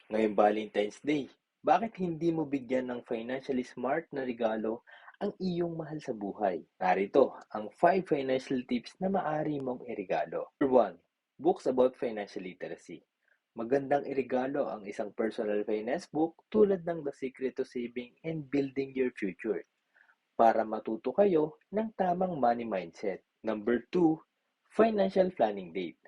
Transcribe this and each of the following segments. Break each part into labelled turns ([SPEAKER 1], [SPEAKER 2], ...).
[SPEAKER 1] Ngayong Valentine's Day, bakit hindi mo bigyan ng financially smart na regalo ang iyong mahal sa buhay? Narito ang 5 financial tips na maaari mong iregalo. Number 1. Books about financial literacy. Magandang iregalo ang isang personal finance book tulad ng The Secret to Saving and Building Your Future para matuto kayo ng tamang money mindset. Number 2. Financial planning date.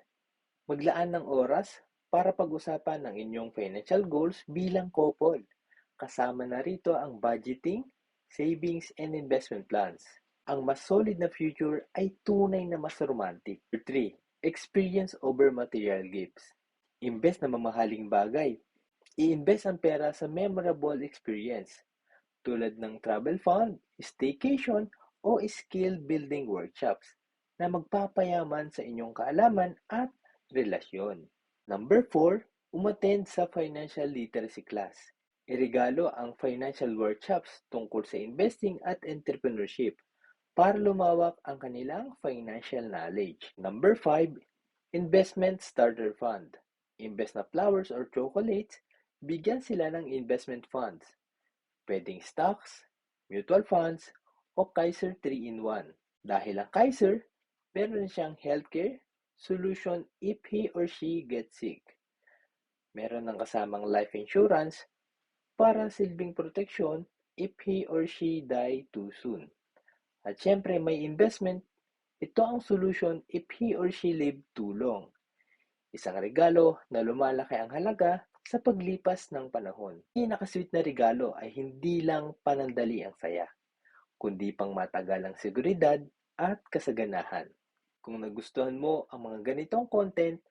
[SPEAKER 1] Maglaan ng oras para pag-usapan ang inyong financial goals bilang couple. Kasama na rito ang budgeting, savings, and investment plans. Ang mas solid na future ay tunay na mas romantic. 3. Experience over material gifts. Imbes na mamahaling bagay, i-invest ang pera sa memorable experience tulad ng travel fund, staycation, o skill building workshops na magpapayaman sa inyong kaalaman at relasyon. Number 4, umattend sa financial literacy class. Iregalo ang financial workshops tungkol sa investing at entrepreneurship para lumawak ang kanilang financial knowledge. Number 5, investment starter fund. Invest na flowers or chocolates, bigyan sila ng investment funds. Pwedeng stocks, mutual funds, o Kaiser 3-in-1. Dahil ang Kaiser, meron siyang healthcare solution if he or she gets sick. Meron ng kasamang life insurance para silbing proteksyon if he or she die too soon. At syempre may investment, ito ang solution if he or she live too long. Isang regalo na lumalaki ang halaga sa paglipas ng panahon. Pinakasweet na regalo ay hindi lang panandali ang saya, kundi pang matagal ang seguridad at kasaganahan. Kung nagustuhan mo ang mga ganitong content,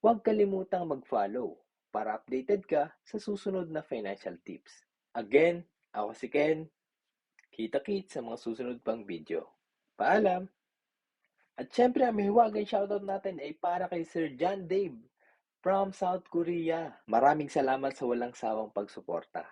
[SPEAKER 1] huwag kalimutang mag-follow para updated ka sa susunod na financial tips. Again, ako si Ken. Kita-kits sa mga susunod pang video. Paalam! At syempre, ang mahiwagang shoutout natin ay para kay Sir John Dave from South Korea. Maraming salamat sa walang sawang pagsuporta.